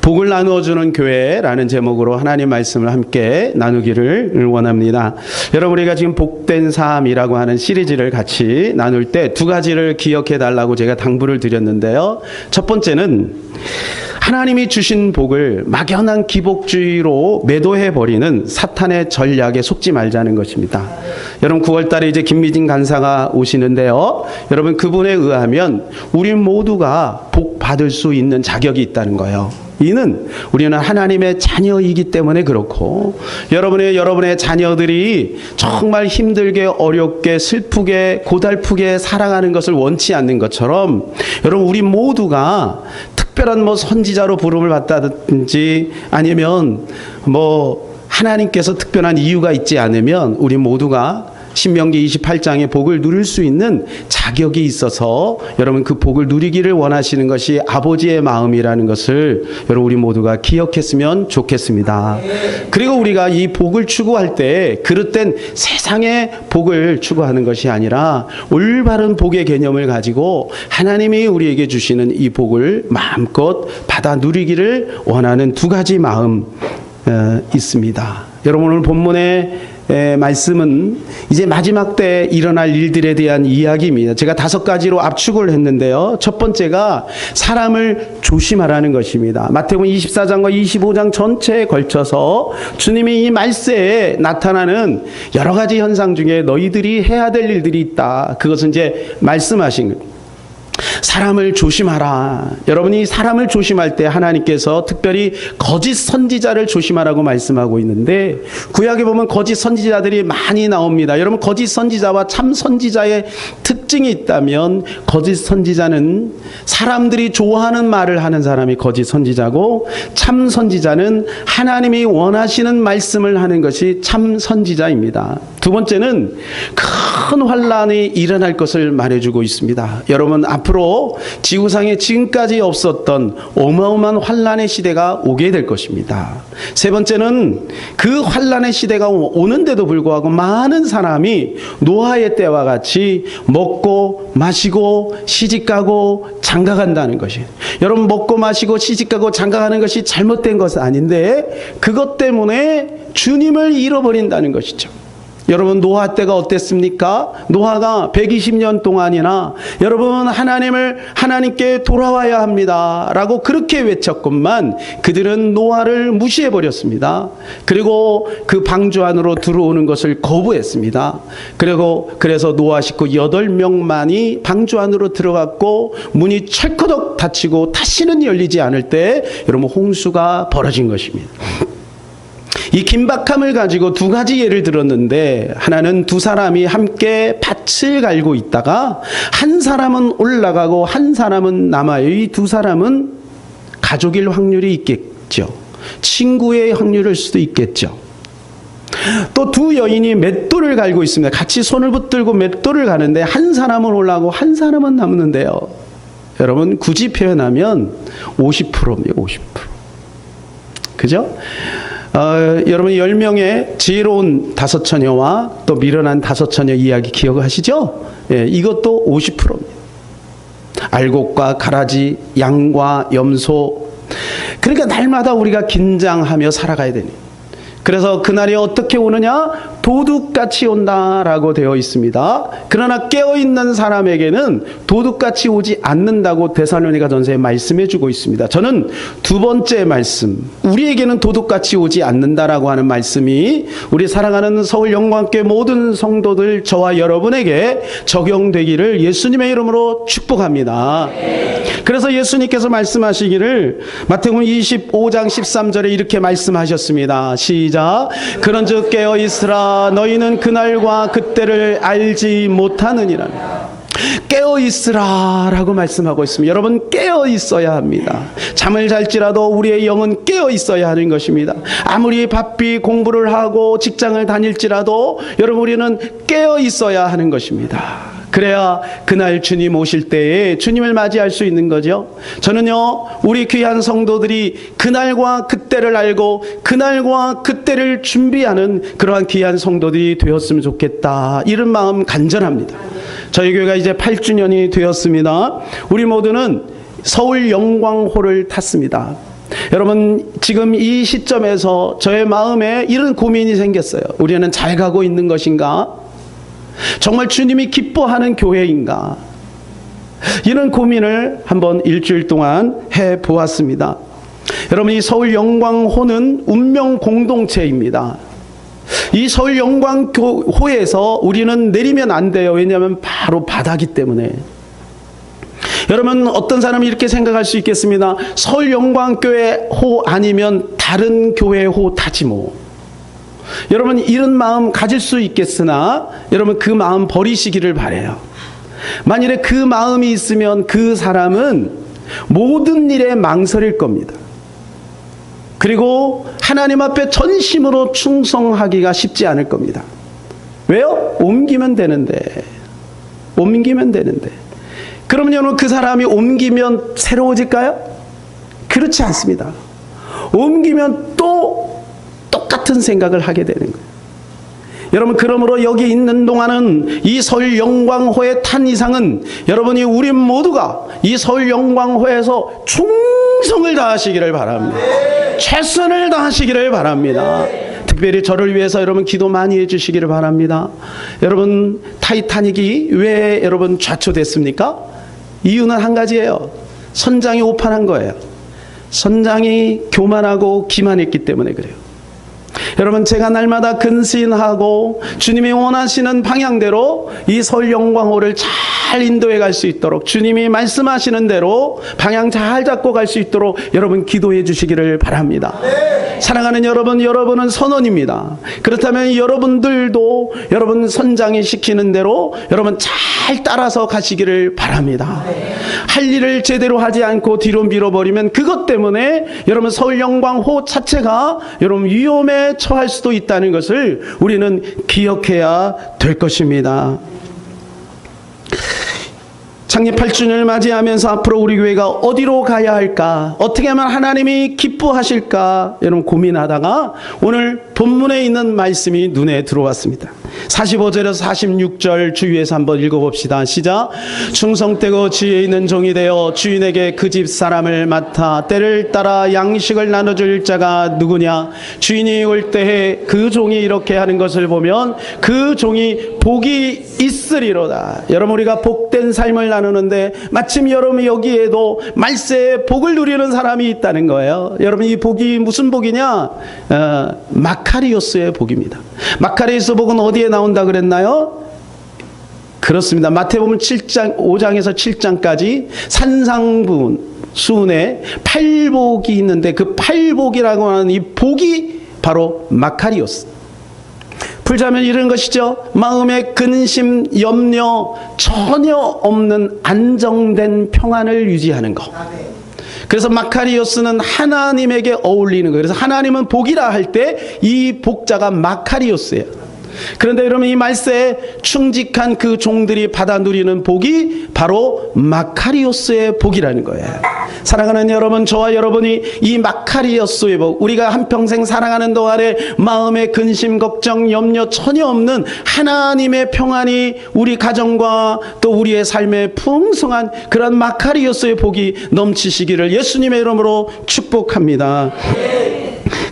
복을 나누어주는 교회라는 제목으로 하나님 말씀을 함께 나누기를 원합니다. 여러분, 우리가 지금 복된 삶이라고 하는 시리즈를 같이 나눌 때 두 가지를 기억해 달라고 제가 당부를 드렸는데요. 첫 번째는 하나님이 주신 복을 막연한 기복주의로 매도해버리는 사탄의 전략에 속지 말자는 것입니다. 여러분, 9월달에 이제 김미진 간사가 오시는데요. 여러분, 그분에 의하면 우리 모두가 복 받을 수 있는 자격이 있다는 거예요. 이는 우리는 하나님의 자녀이기 때문에 그렇고, 여러분의 자녀들이 정말 힘들게 어렵게 슬프게 고달프게 살아가는 것을 원치 않는 것처럼, 여러분, 우리 모두가 특별한 선지자로 부름을 받다든지 아니면 하나님께서 특별한 이유가 있지 않으면 우리 모두가 신명기 28장의 복을 누릴 수 있는 자격이 있어서 여러분, 그 복을 누리기를 원하시는 것이 아버지의 마음이라는 것을 여러분, 우리 모두가 기억했으면 좋겠습니다. 그리고 우리가 이 복을 추구할 때 그릇된 세상의 복을 추구하는 것이 아니라 올바른 복의 개념을 가지고 하나님이 우리에게 주시는 이 복을 마음껏 받아 누리기를 원하는 두 가지 마음 있습니다. 여러분, 오늘 본문의 말씀은 이제 마지막 때 일어날 일들에 대한 이야기입니다. 제가 5가지로 압축을 했는데요. 첫 번째가 사람을 조심하라는 것입니다. 마태복음 24장과 25장 전체에 걸쳐서 주님이 이 말세에 나타나는 여러 가지 현상 중에 너희들이 해야 될 일들이 있다. 그것은 이제 말씀하신 겁니다. 사람을 조심하라. 여러분이 사람을 조심할 때 하나님께서 특별히 거짓 선지자를 조심하라고 말씀하고 있는데, 구약에 보면 거짓 선지자들이 많이 나옵니다. 여러분, 거짓 선지자와 참 선지자의 특징이 있다면, 거짓 선지자는 사람들이 좋아하는 말을 하는 사람이 거짓 선지자고, 참 선지자는 하나님이 원하시는 말씀을 하는 것이 참 선지자입니다. 두 번째는 큰 환란이 일어날 것을 말해주고 있습니다. 여러분, 앞으로 지구상에 지금까지 없었던 어마어마한 환란의 시대가 오게 될 것입니다. 세 번째는 그 환란의 시대가 오는데도 불구하고 많은 사람이 노아의 때와 같이 먹고 마시고 시집가고 장가간다는 것이에요. 여러분, 먹고 마시고 시집가고 장가가는 것이 잘못된 것은 아닌데 그것 때문에 주님을 잃어버린다는 것이죠. 여러분, 노아 때가 어땠습니까? 노아가 120년 동안이나 여러분, 하나님께 돌아와야 합니다 라고 그렇게 외쳤건만 그들은 노아를 무시해버렸습니다. 그리고 그 방주 안으로 들어오는 것을 거부했습니다. 그래서 노아 식구 8명만이 방주 안으로 들어갔고 문이 철커덕 닫히고 다시는 열리지 않을 때 여러분, 홍수가 벌어진 것입니다. 이 긴박함을 가지고 두 가지 예를 들었는데, 하나는 두 사람이 함께 밭을 갈고 있다가 한 사람은 올라가고 한 사람은 남아요. 이 두 사람은 가족일 확률이 있겠죠. 친구의 확률일 수도 있겠죠. 또 두 여인이 맷돌을 갈고 있습니다. 같이 손을 붙들고 맷돌을 가는데 한 사람은 올라가고 한 사람은 남는데요. 여러분, 굳이 표현하면 50%입니다. 50%. 그죠? 여러분, 10명의 지혜로운 5처녀와 또 미련한 5처녀 이야기 기억하시죠? 이것도 50%입니다. 알곡과 가라지, 양과 염소. 그러니까 날마다 우리가 긴장하며 살아가야 되니. 그래서 그날이 어떻게 오느냐? 도둑같이 온다라고 되어 있습니다. 그러나 깨어있는 사람에게는 도둑같이 오지 않는다고 데살로니가전서에 말씀해주고 있습니다. 저는 두 번째 말씀, 우리에게는 도둑같이 오지 않는다라고 하는 말씀이 우리 사랑하는 서울 영광교회 모든 성도들, 저와 여러분에게 적용되기를 예수님의 이름으로 축복합니다. 그래서 예수님께서 말씀하시기를 마태복음 25장 13절에 이렇게 말씀하셨습니다. 시작. 그런즉 깨어있으라. 너희는 그날과 그때를 알지 못하느니라. 깨어있으라 라고 말씀하고 있습니다. 여러분, 깨어있어야 합니다. 잠을 잘지라도 우리의 영은 깨어있어야 하는 것입니다. 아무리 바삐 공부를 하고 직장을 다닐지라도 여러분, 우리는 깨어있어야 하는 것입니다. 그래야 그날 주님 오실 때에 주님을 맞이할 수 있는 거죠. 저는요, 우리 귀한 성도들이 그날과 그때를 알고 그날과 그때를 준비하는 그러한 귀한 성도들이 되었으면 좋겠다, 이런 마음 간절합니다. 저희 교회가 이제 8주년이 되었습니다. 우리 모두는 서울 영광홀을 탔습니다. 여러분, 지금 이 시점에서 저의 마음에 이런 고민이 생겼어요. 우리는 잘 가고 있는 것인가? 정말 주님이 기뻐하는 교회인가? 이런 고민을 한번 일주일 동안 해 보았습니다. 여러분, 이 서울 영광호는 운명 공동체입니다. 이 서울 영광호에서 우리는 내리면 안 돼요. 왜냐하면 바로 바다기 때문에. 여러분, 어떤 사람이 이렇게 생각할 수 있겠습니다. 서울 영광교회 호 아니면 다른 교회 호 타지 뭐. 여러분, 이런 마음 가질 수 있겠으나 여러분, 그 마음 버리시기를 바라요. 만일에 그 마음이 있으면 그 사람은 모든 일에 망설일 겁니다. 그리고 하나님 앞에 전심으로 충성하기가 쉽지 않을 겁니다. 왜요? 옮기면 되는데. 그러면 여러분, 그 사람이 옮기면 새로워질까요? 그렇지 않습니다. 옮기면 또 똑같은 생각을 하게 되는 거예요. 여러분, 그러므로 여기 있는 동안은 이 서울 영광호에 탄 이상은 여러분이 우리 모두가 이 서울 영광호에서 충성을 다하시기를 바랍니다. 최선을 다하시기를 바랍니다. 특별히 저를 위해서 여러분 기도 많이 해주시기를 바랍니다. 여러분, 타이타닉이 왜 여러분 좌초됐습니까? 이유는 한 가지예요. 선장이 오판한 거예요. 선장이 교만하고 기만했기 때문에 그래요. 여러분, 제가 날마다 근신하고 주님이 원하시는 방향대로 이 서울 영광호를 잘 인도해 갈 수 있도록, 주님이 말씀하시는 대로 방향 잘 잡고 갈 수 있도록 여러분 기도해 주시기를 바랍니다. 사랑하는 여러분, 여러분은 선원입니다. 그렇다면 여러분들도 여러분 선장이 시키는 대로 여러분 잘 따라서 가시기를 바랍니다. 할 일을 제대로 하지 않고 뒤로 밀어버리면 그것 때문에 여러분 서울 영광호 자체가 여러분 위험에 처할 수도 있다는 것을 우리는 기억해야 될 것입니다. 창립 8주년을 맞이하면서 앞으로 우리 교회가 어디로 가야 할까? 어떻게 하면 하나님이 기뻐하실까? 여러분 고민하다가 오늘 본문에 있는 말씀이 눈에 들어왔습니다. 45절에서 46절 주위에서 한번 읽어봅시다. 시작. 충성되고 지혜 있는 종이 되어 주인에게 그 집 사람을 맡아 때를 따라 양식을 나눠줄 자가 누구냐? 주인이 올 때에 그 종이 이렇게 하는 것을 보면 그 종이 복이 있으리로다. 여러분, 우리가 복된 삶을 나누는데 마침 여러분 여기에도 말세에 복을 누리는 사람이 있다는 거예요. 여러분, 이 복이 무슨 복이냐? 마카리오스의 복입니다. 마카리오스 복은 어디에 나온다 그랬나요? 그렇습니다. 마태복음 5장에서 7장까지 산상부훈 수훈에 팔복이 있는데 그 팔복이라고 하는 이 복이 바로 마카리오스. 풀자면 이런 것이죠. 마음의 근심, 염려 전혀 없는 안정된 평안을 유지하는 것. 그래서 마카리오스는 하나님에게 어울리는 거예요. 그래서 하나님은 복이라 할 때 이 복자가 마카리오스예요. 그런데 여러분, 이 말세에 충직한 그 종들이 받아 누리는 복이 바로 마카리오스의 복이라는 거예요. 사랑하는 여러분, 저와 여러분이 이 마카리오스의 복, 우리가 한평생 살아가는 동안에 마음의 근심, 걱정, 염려 전혀 없는 하나님의 평안이 우리 가정과 또 우리의 삶에 풍성한 그런 마카리오스의 복이 넘치시기를 예수님의 이름으로 축복합니다.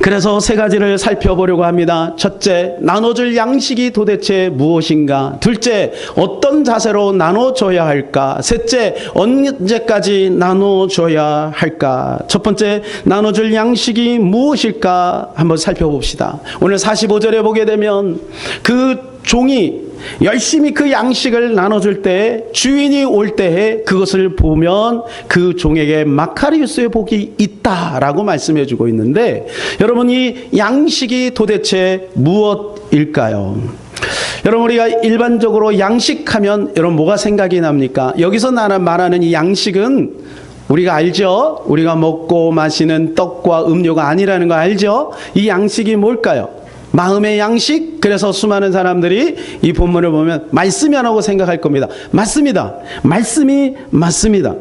그래서 세 가지를 살펴보려고 합니다. 첫째, 나눠줄 양식이 도대체 무엇인가? 둘째, 어떤 자세로 나눠줘야 할까? 셋째, 언제까지 나눠줘야 할까? 첫 번째, 나눠줄 양식이 무엇일까? 한번 살펴봅시다. 오늘 45절에 보게 되면 그 종이 열심히 그 양식을 나눠줄 때, 주인이 올 때에 그것을 보면 그 종에게 마카리오스의 복이 있다라고 말씀해 주고 있는데, 여러분, 이 양식이 도대체 무엇일까요? 여러분, 우리가 일반적으로 양식하면 여러분 뭐가 생각이 납니까? 여기서 말하는 이 양식은 우리가 알죠? 우리가 먹고 마시는 떡과 음료가 아니라는 거 알죠? 이 양식이 뭘까요? 마음의 양식. 그래서 수많은 사람들이 이 본문을 보면 말씀이 안 하고 생각할 겁니다. 맞습니다. 말씀이 맞습니다.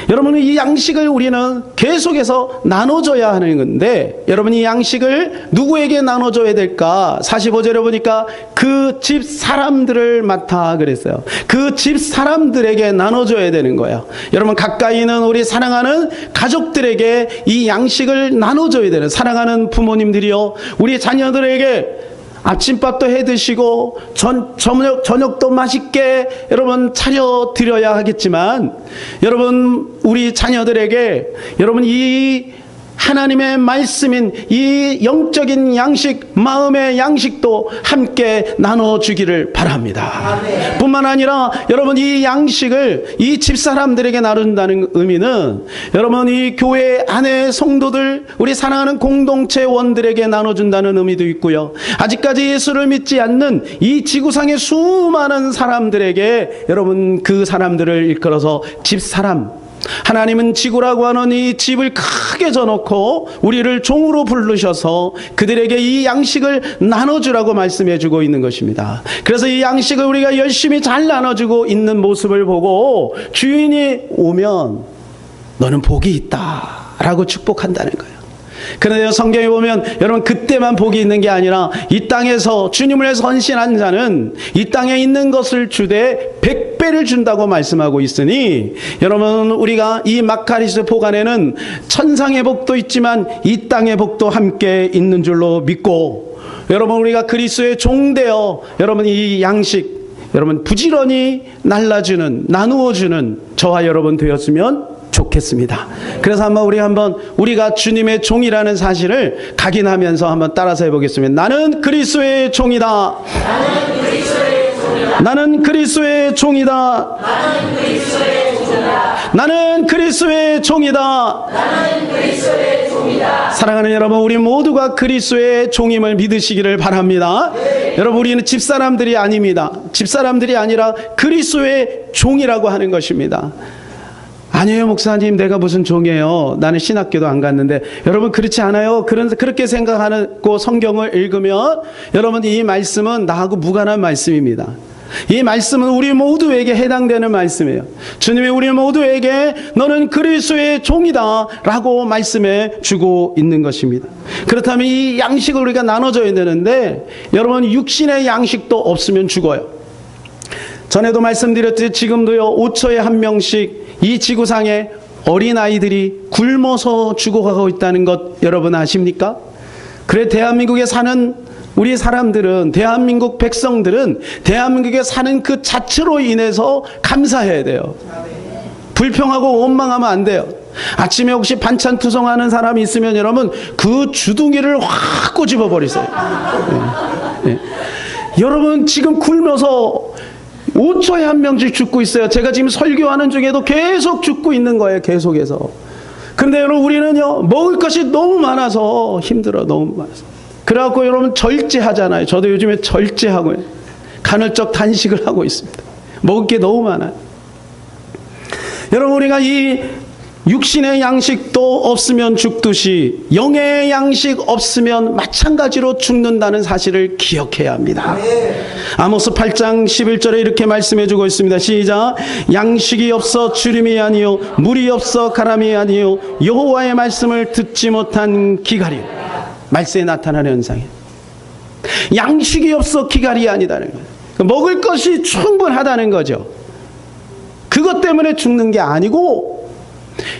여러분, 이 양식을 우리는 계속해서 나눠줘야 하는 건데, 여러분, 이 양식을 누구에게 나눠줘야 될까? 45절에 보니까 그 집 사람들을 맡아 그랬어요. 그 집 사람들에게 나눠줘야 되는 거예요. 여러분, 가까이 있는 우리 사랑하는 가족들에게 이 양식을 나눠줘야 되는, 사랑하는 부모님들이요, 우리 자녀들에게 아침밥도 해 드시고 저녁도 맛있게 여러분 차려 드려야 하겠지만, 여러분, 우리 자녀들에게 여러분 이 하나님의 말씀인 이 영적인 양식, 마음의 양식도 함께 나눠주기를 바랍니다. 아멘. 뿐만 아니라 여러분, 이 양식을 이 집사람들에게 나눈다는 의미는 여러분 이 교회 안의 성도들, 우리 사랑하는 공동체원들에게 나눠준다는 의미도 있고요, 아직까지 예수를 믿지 않는 이 지구상의 수많은 사람들에게 여러분 그 사람들을 일컬어서 집사람, 하나님은 지구라고 하는 이 집을 크게 져놓고 우리를 종으로 부르셔서 그들에게 이 양식을 나눠주라고 말씀해주고 있는 것입니다. 그래서 이 양식을 우리가 열심히 잘 나눠주고 있는 모습을 보고 주인이 오면 너는 복이 있다 라고 축복한다는 거예요. 그런데 성경에 보면 여러분, 그때만 복이 있는 게 아니라 이 땅에서 주님을 위해서 헌신한 자는 이 땅에 있는 것을 주되 100배를 준다고 말씀하고 있으니, 여러분, 우리가 이 마카리스 복 안에는 천상의 복도 있지만 이 땅의 복도 함께 있는 줄로 믿고, 여러분, 우리가 그리스도의 종되어 여러분 이 양식 여러분 부지런히 날라주는, 나누어주는 저와 여러분 되었으면 좋겠습니다. 그래서 우리가 주님의 종이라는 사실을 각인하면서 한번 따라서 해보겠습니다. 나는 그리스도의 종이다. 나는 그리스도의 종이다. 나는 그리스도의 종이다. 사랑하는 여러분, 우리 모두가 그리스도의 종임을 믿으시기를 바랍니다. 여러분, 우리는 집사람들이 아닙니다. 집사람들이 아니라 그리스도의 종이라고 하는 것입니다. 아니에요, 목사님, 내가 무슨 종이에요. 나는 신학교도 안 갔는데. 여러분, 그렇지 않아요. 그렇게 생각하고 성경을 읽으면 여러분, 이 말씀은 나하고 무관한 말씀입니다. 이 말씀은 우리 모두에게 해당되는 말씀이에요. 주님이 우리 모두에게 너는 그리스도의 종이다 라고 말씀해 주고 있는 것입니다. 그렇다면 이 양식을 우리가 나눠줘야 되는데, 여러분, 육신의 양식도 없으면 죽어요. 전에도 말씀드렸듯이 지금도요, 5초에 한 명씩 이 지구상에 어린아이들이 굶어서 죽어가고 있다는 것 여러분 아십니까? 그래, 대한민국에 사는 우리 사람들은, 대한민국 백성들은 대한민국에 사는 그 자체로 인해서 감사해야 돼요. 불평하고 원망하면 안 돼요. 아침에 혹시 반찬 투성하는 사람이 있으면 여러분 그 주둥이를 확 꼬집어 버리세요. 네. 여러분, 지금 굶어서 5초에 한 명씩 죽고 있어요. 제가 지금 설교하는 중에도 계속 죽고 있는 거예요. 계속해서. 그런데 여러분, 우리는요, 먹을 것이 너무 많아서 힘들어. 너무 많아서. 그래갖고 여러분 절제하잖아요. 저도 요즘에 절제하고 간헐적 단식을 하고 있습니다. 먹을 게 너무 많아요. 여러분, 우리가 이 육신의 양식도 없으면 죽듯이 영의 양식 없으면 마찬가지로 죽는다는 사실을 기억해야 합니다. 아모스 8장 11절에 이렇게 말씀해 주고 있습니다. 시작. 양식이 없어 주림이 아니요 물이 없어 가람이 아니요 여호와의 말씀을 듣지 못한 기갈이. 말세에 나타나는 현상이에요. 양식이 없어 기갈이 아니다는 거예요. 먹을 것이 충분하다는 거죠. 그것 때문에 죽는 게 아니고,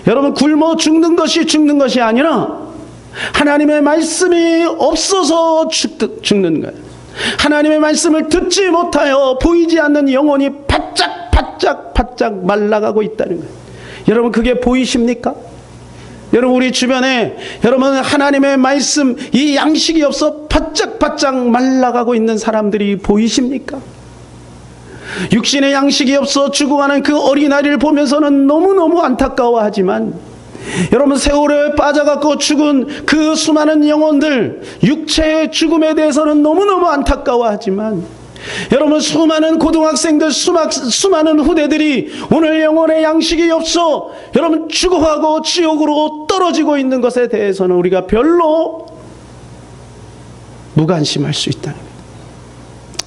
여러분, 굶어 죽는 것이 아니라 하나님의 말씀이 없어서 죽는 거예요. 하나님의 말씀을 듣지 못하여 보이지 않는 영혼이 바짝 말라가고 있다는 거예요. 여러분, 그게 보이십니까? 여러분, 우리 주변에 여러분 하나님의 말씀, 이 양식이 없어 바짝 말라가고 있는 사람들이 보이십니까? 육신의 양식이 없어 죽어가는 그 어린아이를 보면서는 너무너무 안타까워하지만, 여러분, 세월에 빠져갖고 죽은 그 수많은 영혼들, 육체의 죽음에 대해서는 너무너무 안타까워하지만, 여러분, 수많은 고등학생들, 수많은 후대들이 오늘 영혼의 양식이 없어 여러분 죽어가고 지옥으로 떨어지고 있는 것에 대해서는 우리가 별로 무관심할 수 있다는 거예요.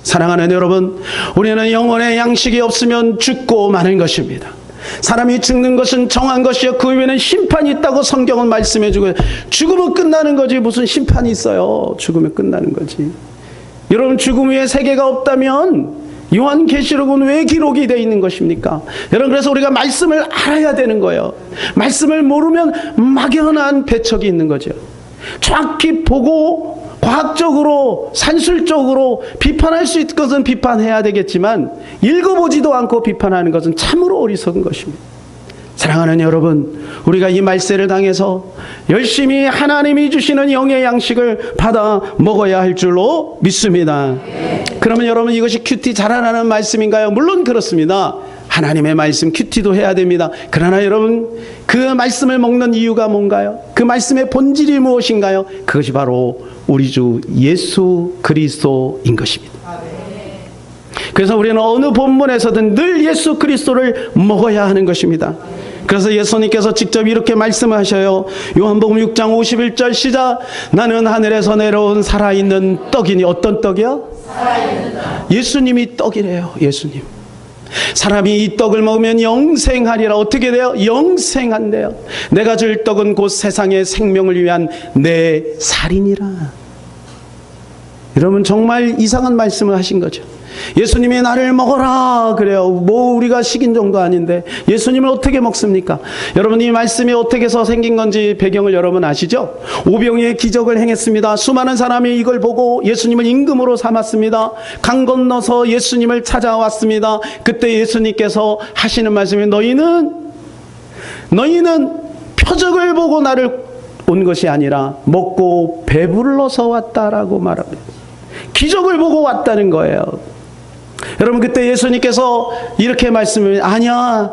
사랑하는 여러분, 우리는 영혼의 양식이 없으면 죽고 마는 것입니다. 사람이 죽는 것은 정한 것이요 그 위에는 심판이 있다고 성경은 말씀해주고, 죽으면 끝나는 거지 무슨 심판이 있어요. 죽으면 끝나는 거지. 여러분, 죽음 위에 세계가 없다면 요한계시록은 왜 기록이 되어 있는 것입니까? 여러분, 그래서 우리가 말씀을 알아야 되는 거예요. 말씀을 모르면 막연한 배척이 있는 거죠. 정확히 보고 과학적으로 산술적으로 비판할 수 있는 것은 비판해야 되겠지만, 읽어보지도 않고 비판하는 것은 참으로 어리석은 것입니다. 사랑하는 여러분, 우리가 이 말세를 당해서 열심히 하나님이 주시는 영의 양식을 받아 먹어야 할 줄로 믿습니다. 그러면 여러분, 이것이 큐티 잘하라는 말씀인가요? 물론 그렇습니다. 하나님의 말씀 큐티도 해야 됩니다. 그러나 여러분, 그 말씀을 먹는 이유가 뭔가요? 그 말씀의 본질이 무엇인가요? 그것이 바로 우리 주 예수 그리스도인 것입니다. 그래서 우리는 어느 본문에서든 늘 예수 그리스도를 먹어야 하는 것입니다. 그래서 예수님께서 직접 이렇게 말씀하셔요. 요한복음 6장 51절 시작. 나는 하늘에서 내려온 살아있는 떡이니. 어떤 떡이요? 살아있는 떡. 예수님이 떡이래요. 예수님. 사람이 이 떡을 먹으면 영생하리라. 어떻게 돼요? 영생한대요. 내가 줄 떡은 곧 세상의 생명을 위한 내 살이니라. 여러분, 정말 이상한 말씀을 하신 거죠. 예수님이 나를 먹어라 그래요. 뭐 우리가 식인 정도 아닌데 예수님을 어떻게 먹습니까? 여러분, 이 말씀이 어떻게 해서 생긴 건지 배경을 여러분 아시죠? 오병이의 기적을 행했습니다. 수많은 사람이 이걸 보고 예수님을 임금으로 삼았습니다. 강 건너서 예수님을 찾아왔습니다. 그때 예수님께서 하시는 말씀이 너희는 표적을 보고 나를 온 것이 아니라 먹고 배불러서 왔다라고 말합니다. 기적을 보고 왔다는 거예요. 여러분, 그때 예수님께서 이렇게 말씀을, 아니야,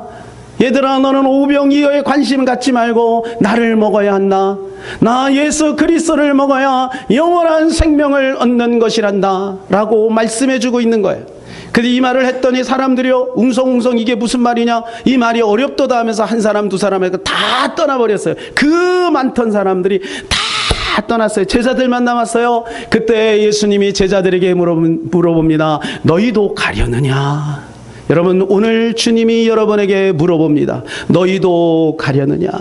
얘들아, 너는 오병이어에 관심 갖지 말고 나를 먹어야 한다. 나 예수 그리스도를 먹어야 영원한 생명을 얻는 것이란다 라고 말씀해 주고 있는 거예요. 근데 이 말을 했더니 사람들이요, 웅성웅성 이게 무슨 말이냐, 이 말이 어렵도다 하면서 한 사람 두 사람 해서 다 떠나버렸어요. 그 많던 사람들이 다 떠났어요. 제자들만 남았어요. 그때 예수님이 제자들에게 물어봅니다. 너희도 가려느냐? 여러분, 오늘 주님이 여러분에게 물어봅니다. 너희도 가려느냐?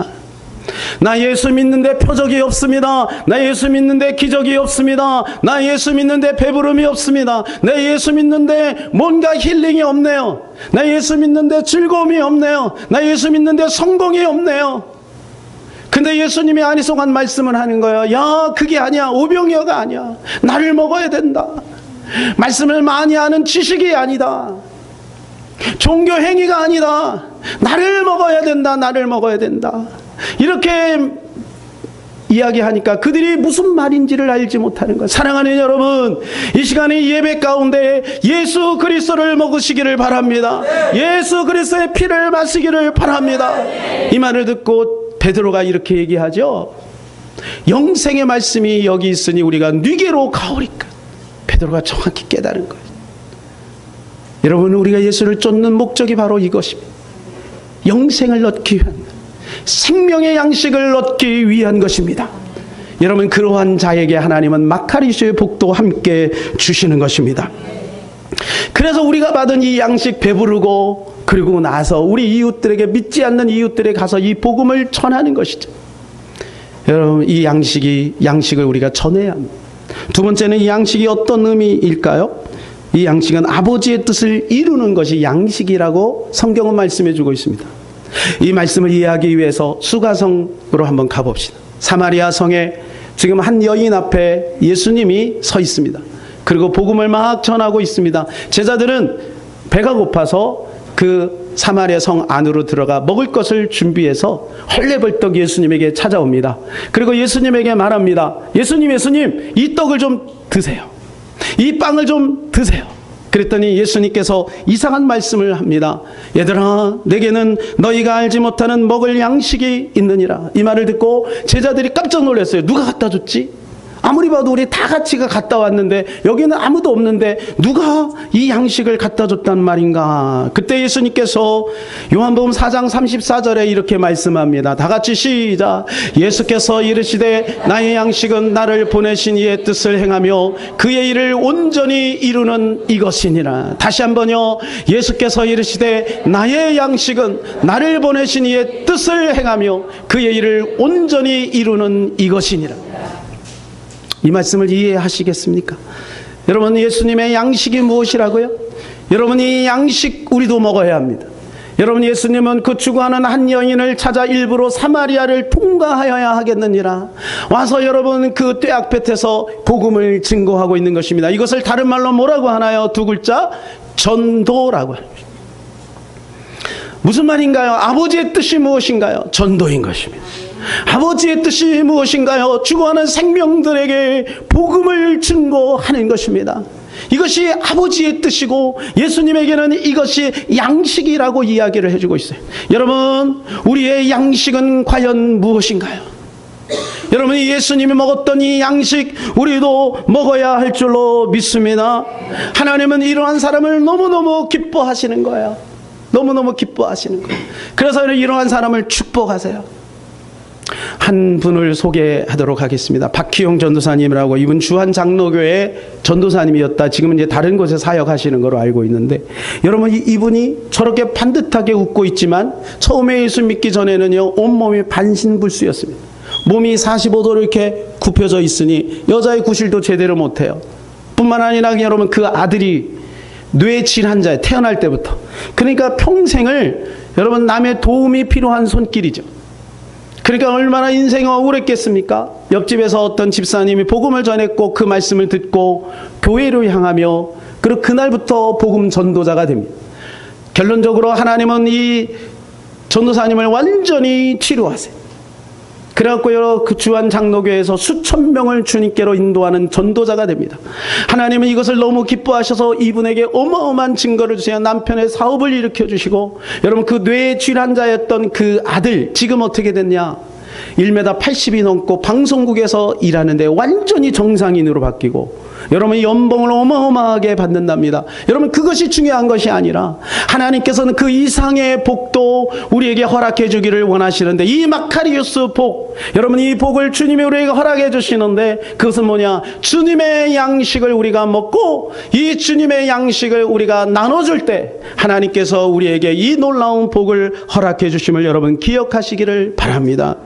나 예수 믿는데 표적이 없습니다. 나 예수 믿는데 기적이 없습니다. 나 예수 믿는데 배부름이 없습니다. 나 예수 믿는데 뭔가 힐링이 없네요. 나 예수 믿는데 즐거움이 없네요. 나 예수 믿는데 성공이 없네요. 근데 예수님이 아니송한 말씀을 하는 거예요. 야, 그게 아니야. 오병이어가 아니야. 나를 먹어야 된다. 말씀을 많이 하는 지식이 아니다. 종교 행위가 아니다. 나를 먹어야 된다. 나를 먹어야 된다. 이렇게 이야기하니까 그들이 무슨 말인지를 알지 못하는 거예요. 사랑하는 여러분, 이 시간에 예배 가운데 예수 그리스도를 먹으시기를 바랍니다. 예수 그리스도의 피를 마시기를 바랍니다. 이 말을 듣고 베드로가 이렇게 얘기하죠. 영생의 말씀이 여기 있으니 우리가 뉘게로 가오리까. 베드로가 정확히 깨달은 거예요. 여러분, 우리가 예수를 쫓는 목적이 바로 이것입니다. 영생을 얻기 위한, 생명의 양식을 얻기 위한 것입니다. 여러분, 그러한 자에게 하나님은 마카리쇼의 복도 함께 주시는 것입니다. 그래서 우리가 받은 이 양식 배부르고, 그리고 나서 우리 이웃들에게, 믿지 않는 이웃들에게 가서 이 복음을 전하는 것이죠. 여러분, 이 양식을 우리가 전해야 합니다. 두 번째는 이 양식이 어떤 의미일까요? 이 양식은 아버지의 뜻을 이루는 것이 양식이라고 성경은 말씀해 주고 있습니다. 이 말씀을 이해하기 위해서 수가성으로 한번 가봅시다. 사마리아 성에 지금 한 여인 앞에 예수님이 서 있습니다. 그리고 복음을 막 전하고 있습니다. 제자들은 배가 고파서 그 사마리아 성 안으로 들어가 먹을 것을 준비해서 헐레벌떡 예수님에게 찾아옵니다. 그리고 예수님에게 말합니다. 예수님, 이 떡을 좀 드세요. 이 빵을 좀 드세요. 그랬더니 예수님께서 이상한 말씀을 합니다. 얘들아, 내게는 너희가 알지 못하는 먹을 양식이 있느니라. 이 말을 듣고 제자들이 깜짝 놀랐어요. 누가 갖다 줬지? 아무리 봐도 우리 다 같이가 갔다 왔는데 여기는 아무도 없는데 누가 이 양식을 갖다 줬단 말인가? 그때 예수님께서 요한복음 4장 34절에 이렇게 말씀합니다. 다 같이 시작. 예수께서 이르시되 나의 양식은 나를 보내신 이의 뜻을 행하며 그의 일을 온전히 이루는 이것이니라. 다시 한번요. 예수께서 이르시되 나의 양식은 나를 보내신 이의 뜻을 행하며 그의 일을 온전히 이루는 이것이니라. 이 말씀을 이해하시겠습니까? 여러분, 예수님의 양식이 무엇이라고요? 여러분, 이 양식 우리도 먹어야 합니다. 여러분, 예수님은 그 죽어가는 한 여인을 찾아 일부러 사마리아를 통과하여야 하겠느니라. 와서 여러분 그 떼약볕에서 복음을 증거하고 있는 것입니다. 이것을 다른 말로 뭐라고 하나요? 두 글자, 전도라고 합니다. 무슨 말인가요? 아버지의 뜻이 무엇인가요? 전도인 것입니다. 아버지의 뜻이 무엇인가요? 죽어가는 생명들에게 복음을 증거하는 것입니다. 이것이 아버지의 뜻이고 예수님에게는 이것이 양식이라고 이야기를 해주고 있어요. 여러분, 우리의 양식은 과연 무엇인가요? 여러분이 예수님이 먹었던 이 양식 우리도 먹어야 할 줄로 믿습니다. 하나님은 이러한 사람을 너무너무 기뻐하시는 거예요. 너무너무 기뻐하시는 거예요. 그래서 이러한 사람을 축복하세요. 한 분을 소개하도록 하겠습니다. 박희용 전도사님이라고, 이분 주한 장로교회 전도사님이었다. 지금은 이제 다른 곳에 사역하시는 걸로 알고 있는데, 여러분 이분이 저렇게 반듯하게 웃고 있지만 처음에 예수 믿기 전에는요 온몸이 반신불수였습니다. 몸이 45도로 이렇게 굽혀져 있으니 여자의 구실도 제대로 못해요. 뿐만 아니라 여러분 그 아들이 뇌 질환자에 태어날 때부터, 그러니까 평생을 여러분 남의 도움이 필요한 손길이죠. 그러니까 얼마나 인생이 억울했겠습니까? 옆집에서 어떤 집사님이 복음을 전했고 그 말씀을 듣고 교회로 향하며, 그리고 그날부터 복음 전도자가 됩니다. 결론적으로 하나님은 이 전도사님을 완전히 치료하세요. 그래갖고 그 주한 장로교회에서 수천 명을 주님께로 인도하는 전도자가 됩니다. 하나님은 이것을 너무 기뻐하셔서 이분에게 어마어마한 증거를 주세요. 남편의 사업을 일으켜 주시고, 여러분 그 뇌 질환자였던 그 아들 지금 어떻게 됐냐? 1m 80이 넘고 방송국에서 일하는데 완전히 정상인으로 바뀌고, 여러분 연봉을 어마어마하게 받는답니다. 여러분 그것이 중요한 것이 아니라 하나님께서는 그 이상의 복도 우리에게 허락해 주기를 원하시는데, 이 마카리우스 복, 여러분 이 복을 주님이 우리에게 허락해 주시는데 그것은 뭐냐? 주님의 양식을 우리가 먹고 이 주님의 양식을 우리가 나눠줄 때 하나님께서 우리에게 이 놀라운 복을 허락해 주심을 여러분 기억하시기를 바랍니다.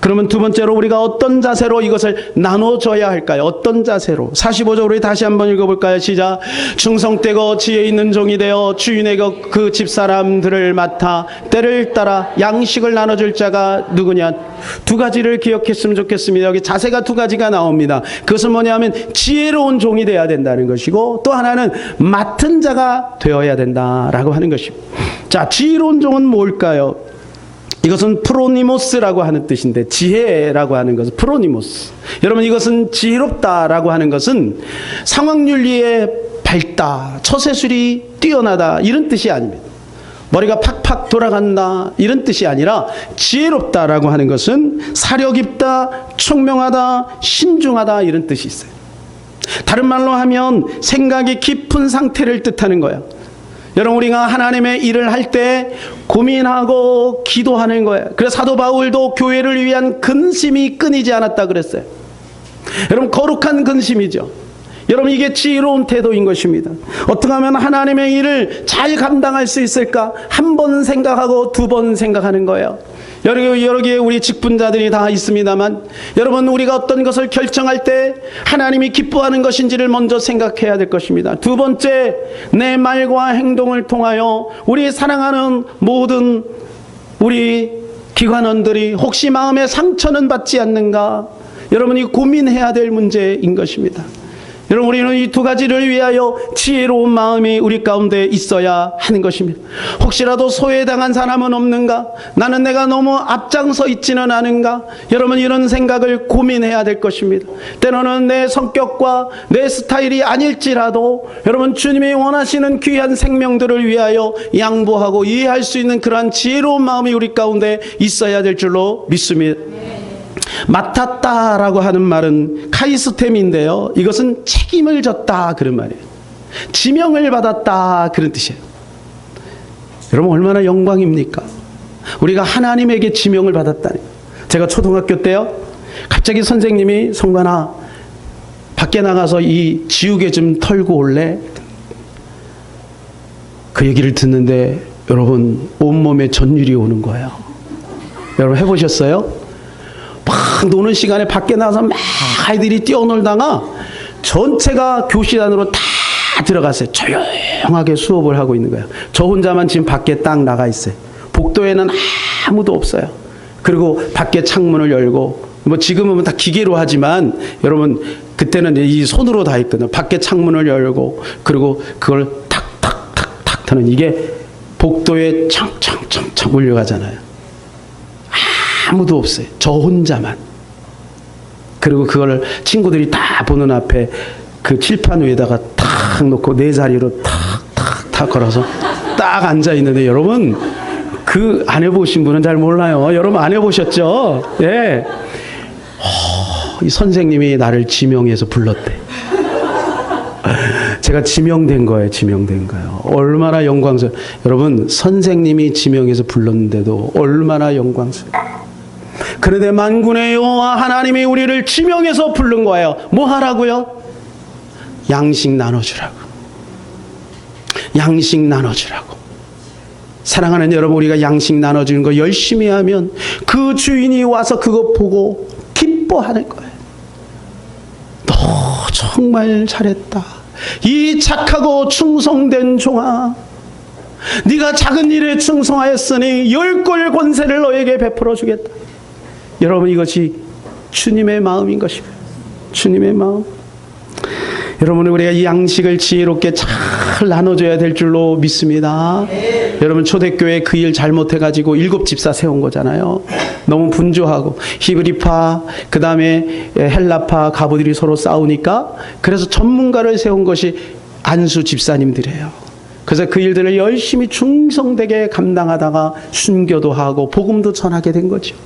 그러면 두 번째로 우리가 어떤 자세로 이것을 나눠줘야 할까요? 어떤 자세로? 45절 우리 다시 한번 읽어볼까요? 시작. 충성되고 지혜 있는 종이 되어 주인에게 그 집사람들을 맡아 때를 따라 양식을 나눠줄 자가 누구냐? 두 가지를 기억했으면 좋겠습니다. 여기 자세가 두 가지가 나옵니다. 그것은 뭐냐면 지혜로운 종이 되어야 된다는 것이고, 또 하나는 맡은 자가 되어야 된다라고 하는 것입니다. 자, 지혜로운 종은 뭘까요? 이것은 프로니모스라고 하는 뜻인데, 지혜라고 하는 것은 프로니모스. 여러분 이것은 지혜롭다라고 하는 것은 상황윤리에 밝다, 처세술이 뛰어나다 이런 뜻이 아닙니다. 머리가 팍팍 돌아간다 이런 뜻이 아니라, 지혜롭다라고 하는 것은 사려 깊다, 총명하다, 신중하다 이런 뜻이 있어요. 다른 말로 하면 생각이 깊은 상태를 뜻하는 거예요. 여러분 우리가 하나님의 일을 할 때 고민하고 기도하는 거예요. 그래서 사도 바울도 교회를 위한 근심이 끊이지 않았다 그랬어요. 여러분 거룩한 근심이죠. 여러분 이게 지혜로운 태도인 것입니다. 어떻게 하면 하나님의 일을 잘 감당할 수 있을까? 한 번 생각하고 두 번 생각하는 거예요. 여러 개의 우리 직분자들이 다 있습니다만, 여러분 우리가 어떤 것을 결정할 때 하나님이 기뻐하는 것인지를 먼저 생각해야 될 것입니다. 두 번째, 내 말과 행동을 통하여 우리 사랑하는 모든 우리 기관원들이 혹시 마음의 상처는 받지 않는가? 여러분이 고민해야 될 문제인 것입니다. 여러분 우리는 이 두 가지를 위하여 지혜로운 마음이 우리 가운데 있어야 하는 것입니다. 혹시라도 소외당한 사람은 없는가? 나는 내가 너무 앞장서 있지는 않은가? 여러분 이런 생각을 고민해야 될 것입니다. 때로는 내 성격과 내 스타일이 아닐지라도 여러분 주님이 원하시는 귀한 생명들을 위하여 양보하고 이해할 수 있는 그러한 지혜로운 마음이 우리 가운데 있어야 될 줄로 믿습니다. 맡았다라고 하는 말은 카이스템인데요. 이것은 책임을 졌다 그런 말이에요. 지명을 받았다 그런 뜻이에요. 여러분 얼마나 영광입니까? 우리가 하나님에게 지명을 받았다니. 제가 초등학교 때요. 갑자기 선생님이 성관아 밖에 나가서 이 지우개 좀 털고 올래? 그 얘기를 듣는데 여러분 온몸에 전율이 오는 거예요. 여러분 해보셨어요? 막 노는 시간에 밖에 나가서 막 아이들이 뛰어놀다가 전체가 교실 안으로 다 들어갔어요. 조용하게 수업을 하고 있는 거예요. 저 혼자만 지금 밖에 딱 나가 있어요. 복도에는 아무도 없어요. 그리고 밖에 창문을 열고 뭐 지금은 다 기계로 하지만 여러분 그때는 이 손으로 다 했거든요. 밖에 창문을 열고 그리고 그걸 탁탁탁탁 타는 이게 복도에 청청청청 울려가잖아요. 아무도 없어요. 저 혼자만. 그리고 그걸 친구들이 다 보는 앞에 그 칠판 위에다가 탁 놓고 내 자리로 탁탁탁 걸어서 딱 앉아 있는데 여러분 그 안 해보신 분은 잘 몰라요. 여러분 안 해보셨죠? 예. 이 선생님이 나를 지명해서 불렀대. 제가 지명된 거예요. 지명된 거예요. 얼마나 영광스러워. 여러분 선생님이 지명해서 불렀는데도 얼마나 영광스러워. 그런데 만군의 여호와 하나님이 우리를 지명해서 부른 거예요. 뭐 하라고요? 양식 나눠주라고. 양식 나눠주라고. 사랑하는 여러분 우리가 양식 나눠주는 거 열심히 하면 그 주인이 와서 그거 보고 기뻐하는 거예요. 너 정말 잘했다. 이 착하고 충성된 종아. 네가 작은 일에 충성하였으니 열골 권세를 너에게 베풀어 주겠다. 여러분 이것이 주님의 마음인 것이고요. 주님의 마음. 여러분 우리가 이 양식을 지혜롭게 잘 나눠줘야 될 줄로 믿습니다. 여러분 초대교회 그 일 잘못해가지고 7 집사 세운 거잖아요. 너무 분주하고 히브리파 그 다음에 헬라파 가부들이 서로 싸우니까 그래서 전문가를 세운 것이 안수 집사님들이에요. 그래서 그 일들을 열심히 충성되게 감당하다가 순교도 하고 복음도 전하게 된 거죠.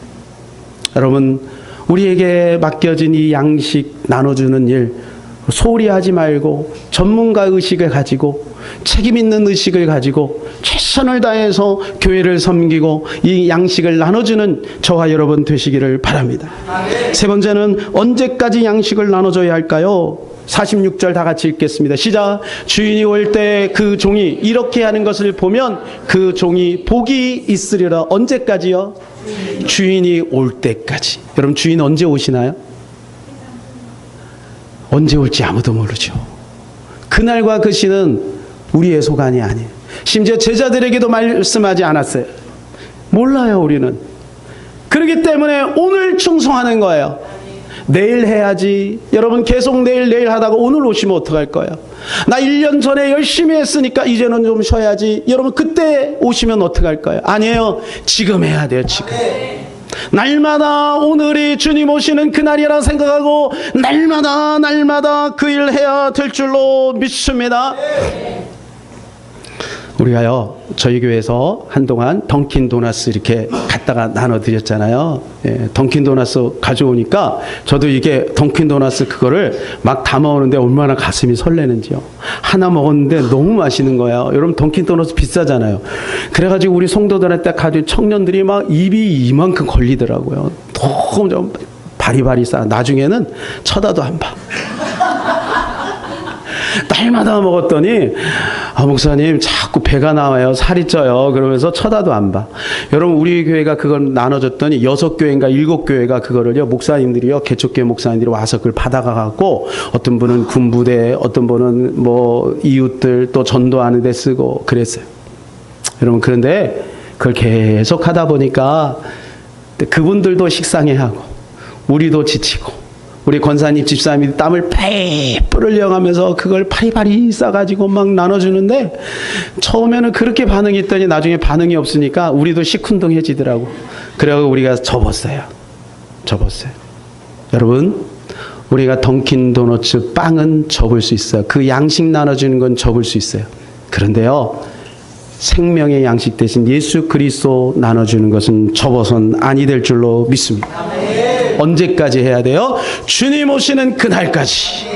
여러분 우리에게 맡겨진 이 양식 나눠주는 일 소홀히 하지 말고 전문가 의식을 가지고 책임 있는 의식을 가지고 최선을 다해서 교회를 섬기고 이 양식을 나눠주는 저와 여러분 되시기를 바랍니다. 세 번째는 언제까지 양식을 나눠줘야 할까요? 46절 다 같이 읽겠습니다. 시작. 주인이 올 때 그 종이 이렇게 하는 것을 보면 그 종이 복이 있으리라. 언제까지요? 주인이 올 때까지. 여러분 주인 언제 오시나요? 언제 올지 아무도 모르죠. 그날과 그 시는 우리의 소관이 아니에요. 심지어 제자들에게도 말씀하지 않았어요. 몰라요 우리는. 그렇기 때문에 오늘 충성하는 거예요. 내일 해야지. 여러분 계속 내일 하다가 오늘 오시면 어떡할 거예요? 나 1년 전에 열심히 했으니까 이제는 좀 쉬어야지. 여러분 그때 오시면 어떡할 거예요? 아니에요. 지금 해야 돼요. 지금. 날마다 오늘이 주님 오시는 그날이라 생각하고 날마다 그 일 해야 될 줄로 믿습니다. 우리가요 저희 교회에서 한동안 던킨 도너스 이렇게 갖다가 나눠드렸잖아요. 예, 던킨 도너스 가져오니까 저도 이게 던킨 도너스 그거를 막 담아오는데 얼마나 가슴이 설레는지요. 하나 먹었는데 너무 맛있는 거예요. 여러분 던킨 도너스 비싸잖아요. 그래가지고 우리 성도들한테 가지고 청년들이 막 입이 이만큼 걸리더라고요. 너무 좀 바리바리 싸. 나중에는 쳐다도 안 봐. 날마다 먹었더니 목사님 자꾸 배가 나와요. 살이 쪄요. 그러면서 쳐다도 안 봐. 여러분 우리 교회가 그걸 나눠줬더니 6교회인가 7교회가 그거를요 목사님들이요 개척교회 목사님들이 와서 그걸 받아가 갖고 어떤 분은 군부대 어떤 분은 뭐 이웃들 또 전도하는 데 쓰고 그랬어요. 여러분 그런데 그걸 계속 하다 보니까 그분들도 식상해하고 우리도 지치고 우리 권사님 집사님이 땀을 폐 흘려가면서 그걸 파리파리 싸가지고 막 나눠주는데 처음에는 그렇게 반응이 있더니 나중에 반응이 없으니까 우리도 시큰둥해지더라고. 그래서 우리가 접었어요. 여러분 우리가 던킨 도너츠 빵은 접을 수 있어요. 그 양식 나눠주는 건 접을 수 있어요. 그런데요 생명의 양식 대신 예수 그리스도 나눠주는 것은 접어선 아니 될 줄로 믿습니다. 언제까지 해야 돼요? 주님 오시는 그날까지.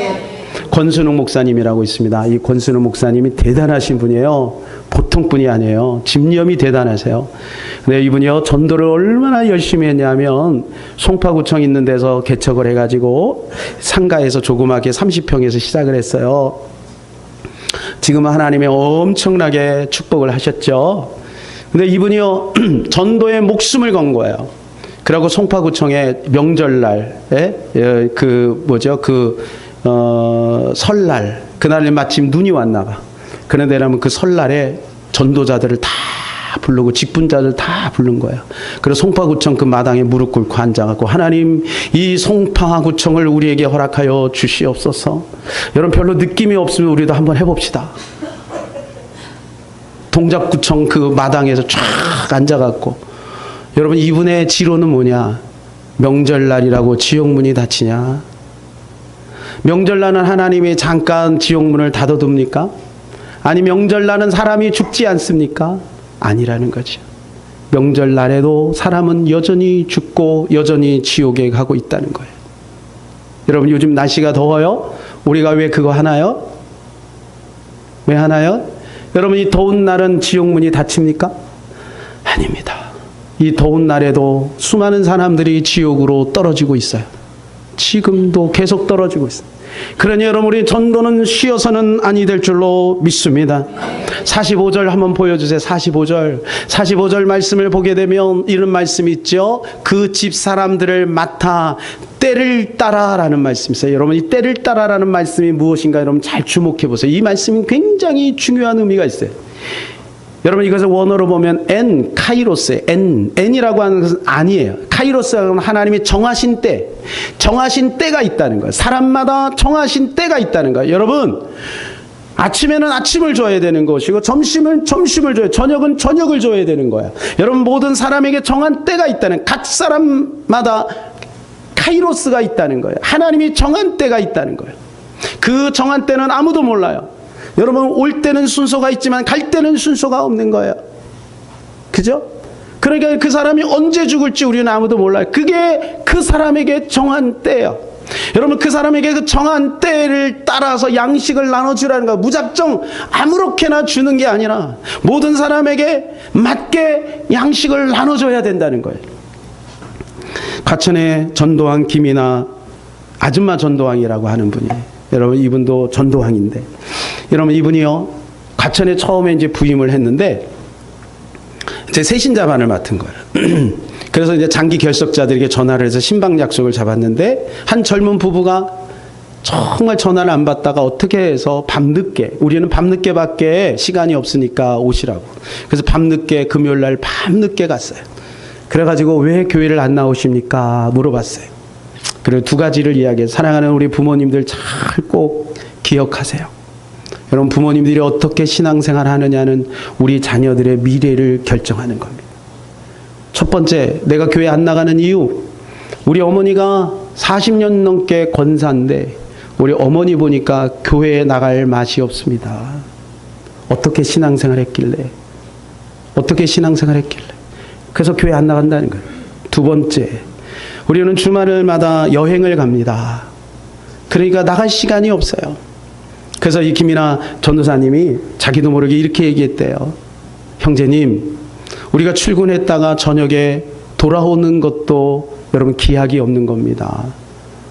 권순욱 목사님이라고 있습니다. 이 권순욱 목사님이 대단하신 분이에요. 보통 분이 아니에요. 집념이 대단하세요. 근데 이분이요, 전도를 얼마나 열심히 했냐면 송파구청 있는 데서 개척을 해가지고 상가에서 조그맣게 30평에서 시작을 했어요. 지금은 하나님의 엄청나게 축복을 하셨죠. 근데 이분이요, 전도에 목숨을 건 거예요. 그리고 송파구청의 명절날에 설날, 그날에 마침 눈이 왔나 봐. 그런데 그 설날에 전도자들을 다 부르고 직분자들 다 부른 거예요. 그래서 송파구청 그 마당에 무릎 꿇고 앉아갖고, 하나님, 이 송파구청을 우리에게 허락하여 주시옵소서. 여러분, 별로 느낌이 없으면 우리도 한번 해봅시다. 동작구청 그 마당에서 쫙 앉아갖고, 여러분, 이분의 지로는 뭐냐? 명절날이라고 지옥문이 닫히냐? 명절날은 하나님이 잠깐 지옥문을 닫아둡니까? 아니, 명절날은 사람이 죽지 않습니까? 아니라는 거죠. 명절날에도 사람은 여전히 죽고 여전히 지옥에 가고 있다는 거예요. 여러분, 요즘 날씨가 더워요? 우리가 왜 그거 하나요? 왜 하나요? 여러분, 이 더운 날은 지옥문이 닫힙니까? 아닙니다. 이 더운 날에도 수많은 사람들이 지옥으로 떨어지고 있어요. 지금도 계속 떨어지고 있어요. 그러니 여러분, 우리 전도는 쉬어서는 아니 될 줄로 믿습니다. 45절 한번 보여주세요. 45절 말씀을 보게 되면 이런 말씀이 있죠. 그 집 사람들을 맡아 때를 따라라는 말씀이 있어요. 여러분, 이 때를 따라라는 말씀이 무엇인가 여러분 잘 주목해 보세요. 이 말씀이 굉장히 중요한 의미가 있어요. 여러분, 이것을 원어로 보면 카이로스, N이라고 하는 것은 아니에요. 카이로스는 하나님이 정하신 때가 있다는 거예요. 사람마다 정하신 때가 있다는 거예요. 여러분, 아침에는 아침을 줘야 되는 것이고, 점심은 점심을 줘야, 저녁은 저녁을 줘야 되는 거예요. 여러분, 모든 사람에게 정한 때가 있다는, 각 사람마다 카이로스가 있다는 거예요. 하나님이 정한 때가 있다는 거예요. 그 정한 때는 아무도 몰라요. 여러분, 올 때는 순서가 있지만 갈 때는 순서가 없는 거예요. 그죠? 그러니까 그 사람이 언제 죽을지 우리는 아무도 몰라요. 그게 그 사람에게 정한 때예요. 여러분, 그 사람에게 그 정한 때를 따라서 양식을 나눠주라는 거, 무작정 아무렇게나 주는 게 아니라 모든 사람에게 맞게 양식을 나눠줘야 된다는 거예요. 가천의 전도왕 김이나 아줌마 전도왕이라고 하는 분이에요. 여러분, 이분도 전도왕인데, 여러분, 이분이요, 가천에 처음에 이제 부임을 했는데, 제 새신자반을 맡은 거예요. 그래서 이제 장기 결석자들에게 전화를 해서 신방 약속을 잡았는데, 한 젊은 부부가 정말 전화를 안 받다가 어떻게 해서 밤늦게, 우리는 밤늦게밖에 시간이 없으니까 오시라고. 그래서 밤늦게, 금요일날 밤늦게 갔어요. 그래가지고 왜 교회를 안 나오십니까? 물어봤어요. 그리고 두 가지를 이야기해요. 사랑하는 우리 부모님들 잘 꼭 기억하세요. 여러분, 부모님들이 어떻게 신앙생활 하느냐는 우리 자녀들의 미래를 결정하는 겁니다. 첫 번째, 내가 교회 안 나가는 이유, 우리 어머니가 40년 넘게 권사인데 우리 어머니 보니까 교회에 나갈 맛이 없습니다. 어떻게 신앙생활 했길래, 그래서 교회 안 나간다는 거예요. 두 번째, 우리는 주말마다 여행을 갑니다. 그러니까 나갈 시간이 없어요. 그래서 이 김이나 전도사님이 자기도 모르게 이렇게 얘기했대요. 형제님, 우리가 출근했다가 저녁에 돌아오는 것도 여러분 기약이 없는 겁니다.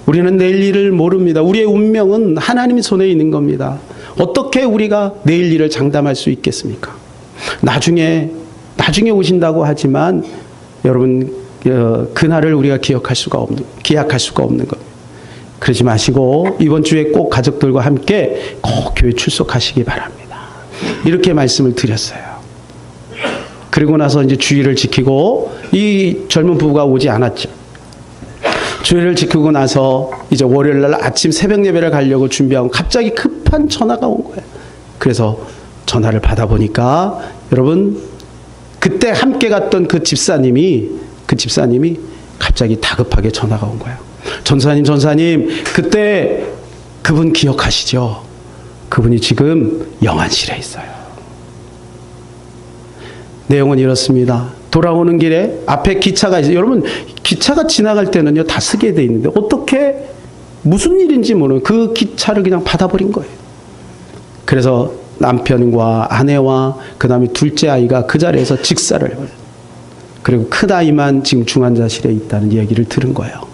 우리는 내일 일을 모릅니다. 우리의 운명은 하나님 손에 있는 겁니다. 어떻게 우리가 내일 일을 장담할 수 있겠습니까? 나중에 오신다고 하지만 여러분, 그날을 우리가 기약할 수가 없는 겁니다. 그러지 마시고 이번 주에 꼭 가족들과 함께 꼭 교회 출석하시기 바랍니다. 이렇게 말씀을 드렸어요. 그리고 나서 이제 주의를 지키고, 이 젊은 부부가 오지 않았죠. 주의를 지키고 나서 이제 월요일 날 아침 새벽 예배를 가려고 준비하고 갑자기 급한 전화가 온 거예요. 그래서 전화를 받아보니까 여러분, 그때 함께 갔던 그 집사님이 갑자기 다급하게 전화가 온 거예요. 전사님, 그때 그분 기억하시죠? 그분이 지금 영안실에 있어요. 내용은 이렇습니다. 돌아오는 길에 앞에 기차가 있어요. 여러분, 기차가 지나갈 때는요, 다 쓰게 돼 있는데 어떻게 무슨 일인지 모르는 그 기차를 그냥 받아버린 거예요. 그래서 남편과 아내와 그 다음에 둘째 아이가 그 자리에서 직사를 해버려요. 그리고 큰 아이만 지금 중환자실에 있다는 이야기를 들은 거예요.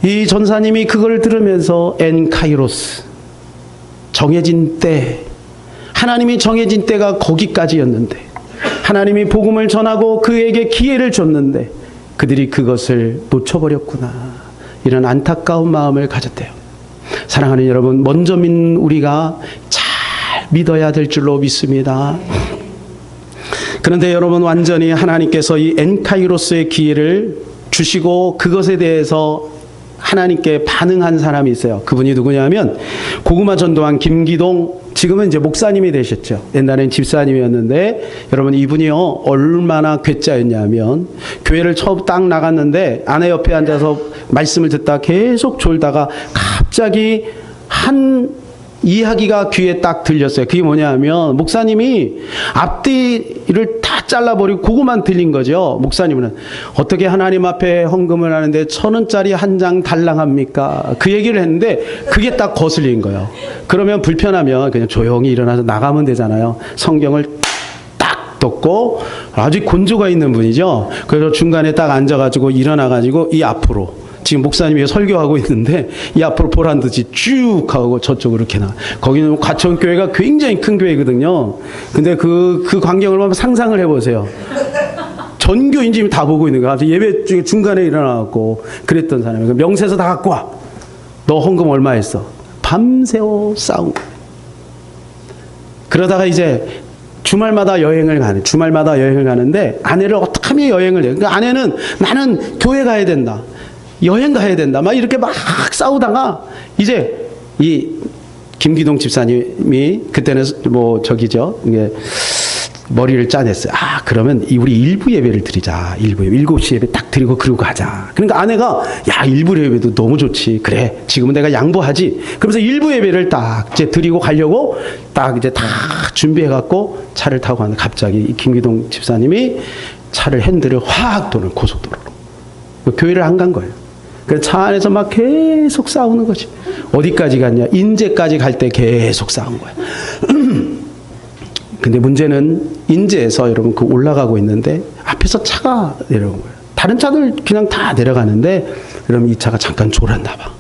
이 전사님이 그걸 들으면서 엔카이로스, 정해진 때, 하나님이 정해진 때가 거기까지였는데, 하나님이 복음을 전하고 그에게 기회를 줬는데 그들이 그것을 놓쳐버렸구나, 이런 안타까운 마음을 가졌대요. 사랑하는 여러분, 먼저 믿는 우리가 잘 믿어야 될 줄로 믿습니다. 그런데 여러분, 완전히 하나님께서 이 엔카이로스의 기회를 주시고 그것에 대해서 하나님께 반응한 사람이 있어요. 그분이 누구냐면 고구마 전도한 김기동, 지금은 이제 목사님이 되셨죠. 옛날엔 집사님이었는데, 여러분 이분이요 얼마나 괴짜였냐면, 교회를 처음 딱 나갔는데 아내 옆에 앉아서 말씀을 듣다 계속 졸다가 갑자기 한 이야기가 귀에 딱 들렸어요. 그게 뭐냐면 목사님이 앞뒤를 다 잘라버리고 그거만 들린 거죠. 목사님은 어떻게 하나님 앞에 헌금을 하는데 1,000원짜리 한 장 달랑합니까? 그 얘기를 했는데 그게 딱 거슬린 거예요. 그러면 불편하면 그냥 조용히 일어나서 나가면 되잖아요. 성경을 딱 덮고, 아주 곤조가 있는 분이죠. 그래서 중간에 딱 앉아가지고 일어나가지고 이 앞으로, 지금 목사님이 설교하고 있는데 이 앞으로 보란 듯이 쭉 하고 저쪽으로 이렇게 나. 거기는 과천교회가 굉장히 큰 교회거든요. 근데 그 광경을 한번 상상을 해보세요. 전교인지 다 보고 있는 거야. 예배 중에 중간에 일어나갖고 그랬던 사람이, 명세서 다 갖고 와. 너 헌금 얼마 했어? 밤새워 싸운 거야. 그러다가 이제 주말마다 여행을 가는데 아내를 어떻게 하면 여행을 해요? 그러니까 아내는 나는 교회 가야 된다, 여행 가야 된다, 막 이렇게 막 싸우다가 이제 이 김기동 집사님이 그때는 뭐 저기죠, 이게 머리를 짜냈어요. 아, 그러면 우리 일부 예배를 드리자. 일부 예배 7시 예배 딱 드리고 그러고 가자. 그러니까 아내가 야, 일부 예배도 너무 좋지. 그래, 지금은 내가 양보하지. 그러면서 일부 예배를 딱 이제 드리고 가려고 딱 이제 다 준비해갖고 차를 타고 가는데 갑자기 이 김기동 집사님이 차를 핸들을 확 도는, 고속도로로 교회를 안 간 거예요. 그래서 차 안에서 막 계속 싸우는 거지. 어디까지 갔냐? 인제까지 갈 때 계속 싸운 거야. 근데 문제는 인제에서 여러분 그 올라가고 있는데 앞에서 차가 내려온 거예요. 다른 차들 그냥 다 내려가는데, 그럼 이 차가 잠깐 졸았나 봐.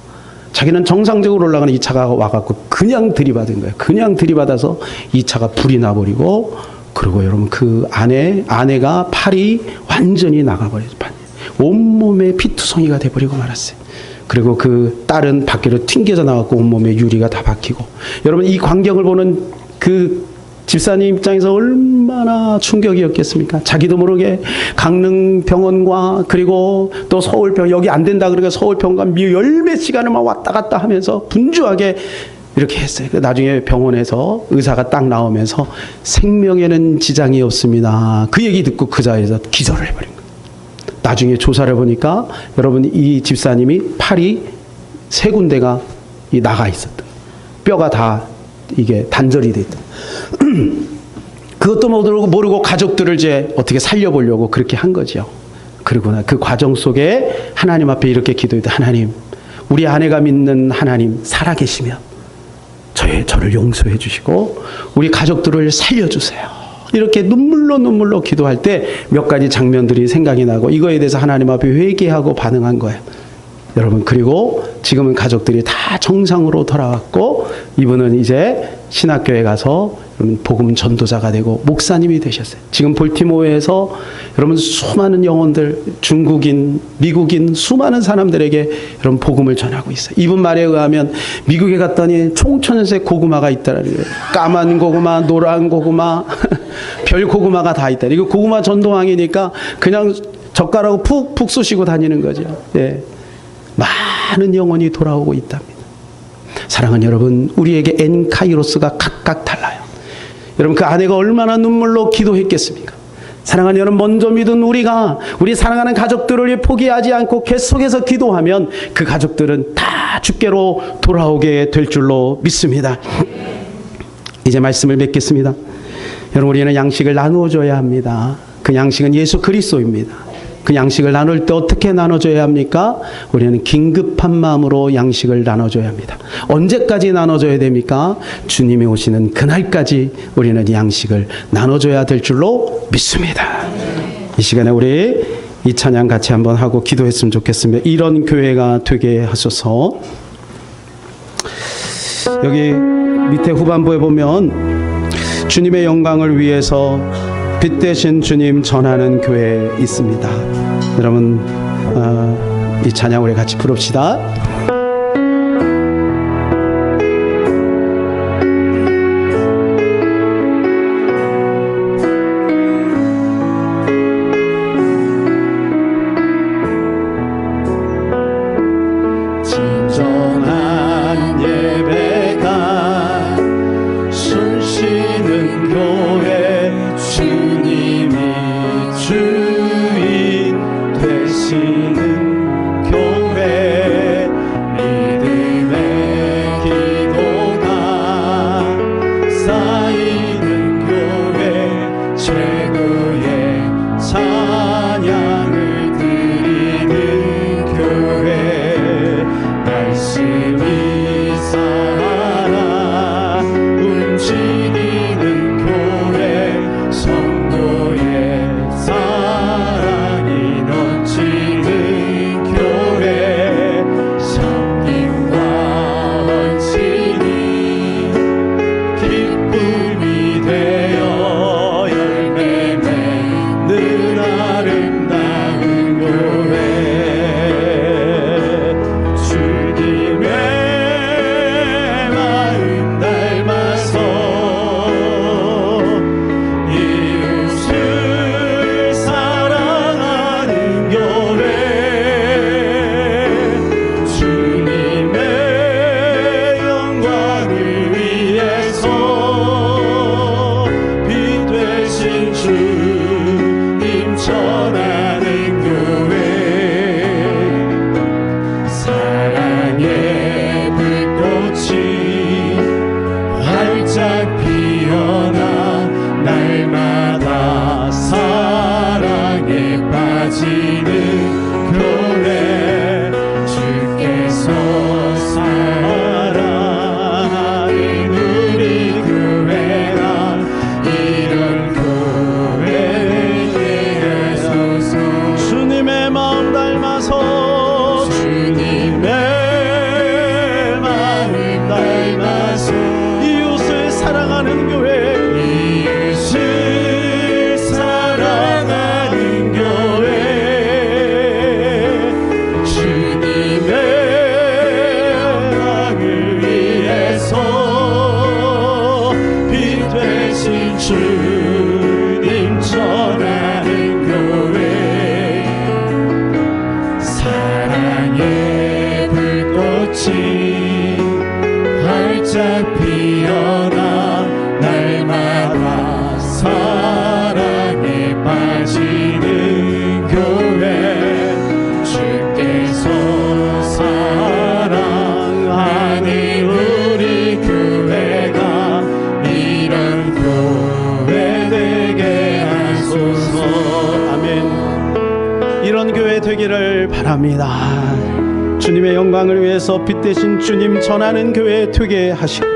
자기는 정상적으로 올라가는 이 차가 와갖고 그냥 들이받은 거예요. 그냥 들이받아서 이 차가 불이 나버리고, 그리고 여러분 그 아내가 팔이 완전히 나가버려서 온몸에 피투성이가 돼버리고 말았어요. 그리고 그 딸은 밖으로 튕겨져 나왔고 온몸에 유리가 다 박히고. 여러분 이 광경을 보는 그 집사님 입장에서 얼마나 충격이었겠습니까? 자기도 모르게 강릉병원과 그리고 또 서울병원, 여기 안 된다 그러니까 서울병원과 열몇 시간을 막 왔다 갔다 하면서 분주하게 이렇게 했어요. 나중에 병원에서 의사가 딱 나오면서 생명에는 지장이 없습니다, 그 얘기 듣고 그 자리에서 기절을 해버린 거예요. 나중에 조사를 보니까 여러분 이 집사님이 팔이 3군데가 나가 있었다. 뼈가 다 이게 단절이 돼 있다. 그것도 모르고 가족들을 이제 어떻게 살려보려고 그렇게 한 거죠. 그리고 그 과정 속에 하나님 앞에 이렇게 기도했다. 하나님, 우리 아내가 믿는 하나님 살아계시면 저를 용서해 주시고 우리 가족들을 살려주세요. 이렇게 눈물로 기도할 때 몇 가지 장면들이 생각이 나고, 이거에 대해서 하나님 앞에 회개하고 반응한 거예요. 여러분, 그리고 지금은 가족들이 다 정상으로 돌아왔고, 이분은 이제 신학교에 가서 여러분 복음 전도자가 되고 목사님이 되셨어요. 지금 볼티모어에서 여러분 수많은 영혼들, 중국인, 미국인 수많은 사람들에게 여러분 복음을 전하고 있어요. 이분 말에 의하면 미국에 갔더니 총천연색 고구마가 있다는 거예요. 까만 고구마, 노란 고구마, 별 고구마가 다 있다. 이거 고구마 전도왕이니까 그냥 젓가락으로 푹푹 쑤시고 다니는 거죠. 예. 많은 영혼이 돌아오고 있답니다. 사랑하는 여러분, 우리에게 엔카이로스가 각각 달라요. 여러분, 그 아내가 얼마나 눈물로 기도했겠습니까? 사랑하는 여러분, 먼저 믿은 우리가 우리 사랑하는 가족들을 포기하지 않고 계속해서 기도하면 그 가족들은 다 주께로 돌아오게 될 줄로 믿습니다. 이제 말씀을 맺겠습니다. 여러분, 우리는 양식을 나누어줘야 합니다. 그 양식은 예수 그리스도입니다. 그 양식을 나눌 때 어떻게 나눠줘야 합니까? 우리는 긴급한 마음으로 양식을 나눠줘야 합니다. 언제까지 나눠줘야 됩니까? 주님이 오시는 그날까지 우리는 양식을 나눠줘야 될 줄로 믿습니다. 이 시간에 우리 이 찬양 같이 한번 하고 기도했으면 좋겠습니다. 이런 교회가 되게 하소서. 여기 밑에 후반부에 보면 주님의 영광을 위해서 빛 대신 주님 전하는 교회 있습니다. 여러분, 이 찬양 우리 같이 부릅시다. 진정한 예배가 숨쉬는 교회, 주님이 주인 되시는 교회, 믿음의 기도가 쌓이는 교회, 최고의 찬양을 드리는 교회, 말씀이 살아 움직이는 교회, 성도의 사랑이 넘치는 교회, 섬김과 헌신이 기쁨이 되어 열매 맺는 아름다운 교회, 주님의 마음 닮아서 이웃을 사랑하는 교회, 주님의 영광을 위해서 빛 되신 주님 전하는 교회, 사랑의 불꽃이 활짝 피어나 날마다 사랑에 빠지는 교회, 주께서 사랑하는 우리 교회가 이런 교회 되게 하소서. 주님의 마음 닮아서, 주님의 마음 닮아서 이웃을 사랑하는 교회, 이웃을 사랑하는 교회, 주님의 마음을 위해서 빛 되신 주님 전하는 교회, 사랑의 불꽃이 활짝 피어나 날마다 사랑에 빠지는 교회, 주께서 사랑하는 우리 교회가 이런 교회 되게 하소서. 아멘. 이런 교회 되기를 바랍니다. 주님의 영광을 위해서 빛 대신 주님 전하는 교회 되게 하시고,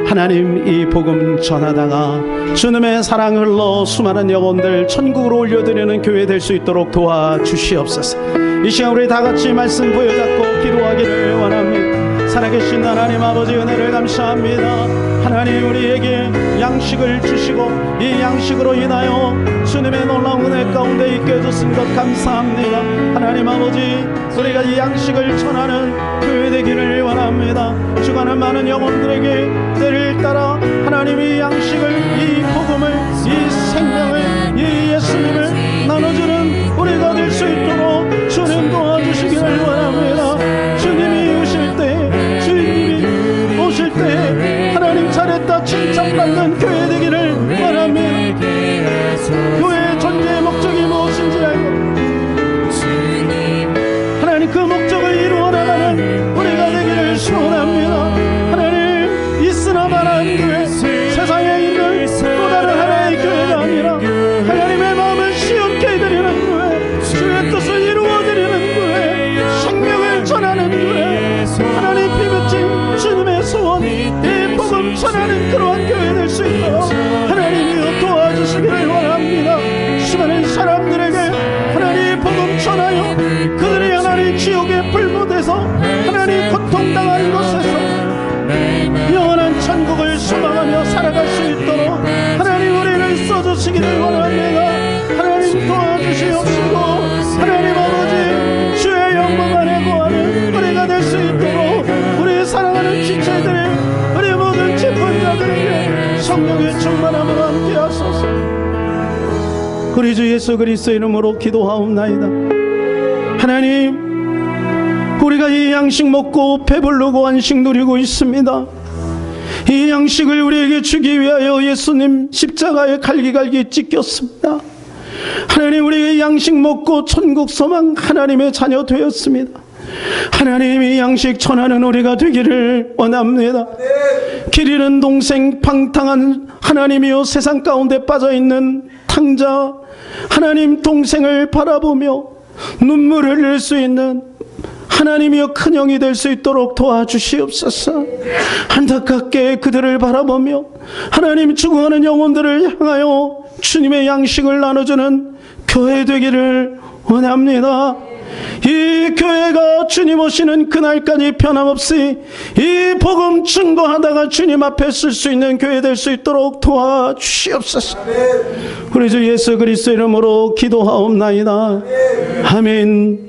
하나님 이 복음 전하다가 주님의 사랑을 흘러 수많은 영혼들 천국으로 올려드리는 교회 될 수 있도록 도와주시옵소서. 이 시간 우리 다 같이 말씀 부여잡고 기도하기를 원합니다. 살아계신 하나님 아버지, 은혜를 감사합니다. 하나님, 우리에게 양식을 주시고 이 양식으로 인하여 주님의 놀라운 은혜 가운데 있게 해줬은 것 감사합니다. 하나님 아버지, 우리가 이 양식을 전하는 교회 되기를 원합니다. 주관한 많은 영혼들에게 때를 따라 하나님 이 양식을, 이 복음을, 이 생명을, 이 예수님을 나눠주는 우리가 될 수 있도록 주님 도와주시기를 원합니다. 주님이 오실 때, 주님이 오실 때 하나님 잘했다 칭찬받는 교회 되기를 원합니다. 교회의 존재의 목적이 무엇인지 알고 하나님 그 목적을 이루어 나가는 우리가 되기를 소원합니다. 하나님, 있으나 마나한 교회, 세상에 있는 또 다른 하나의 전하는 교회, 하나님 피부진 주님의 소원, 이 복음 전하는 그러한 교회 될 수 있도록 하나님이여 도와주시기를 원합니다. 수많은 사람들에게 하나님 복음 전하여 그들이 하나님 지옥에 불못해서 하나님 고통당한 곳에서 영원한 천국을 소망하며 살아갈 수 있도록 하나님 우리를 써주시기를 원합니다. 하나님 도와주시옵시고 하나님 아버지 주의 영광 안에 거하는 우리가 될 수 있도록 우리 사랑하는 지체들이 우리 모든 집권자들에게 성령의 충만함을 함께 하소서. 우리 주 예수 그리스도 이름으로 기도하옵나이다. 하나님 우리가 이 양식 먹고 배부르고 안식 누리고 있습니다. 이 양식을 우리에게 주기 위하여 예수님 십자가에 갈기갈기 찢겼습니다. 하나님 우리가 이 양식 먹고 천국 소망 하나님의 자녀 되었습니다. 하나님 이 양식 전하는 우리가 되기를 원합니다. 길 잃은 동생 방탕한 하나님이여 세상 가운데 빠져있는 탕자 하나님 동생을 바라보며 눈물을 흘릴 수 있는 하나님이여 큰형이 될 수 있도록 도와주시옵소서. 안타깝게 그들을 바라보며 하나님 죽어가는 영혼들을 향하여 주님의 양식을 나눠주는 교회 되기를 원합니다. 이 교회가 주님 오시는 그날까지 변함없이 이 복음 증거하다가 주님 앞에 쓸 수 있는 교회 될 수 있도록 도와주시옵소서. 우리 주 예수 그리스도 이름으로 기도하옵나이다. 아멘.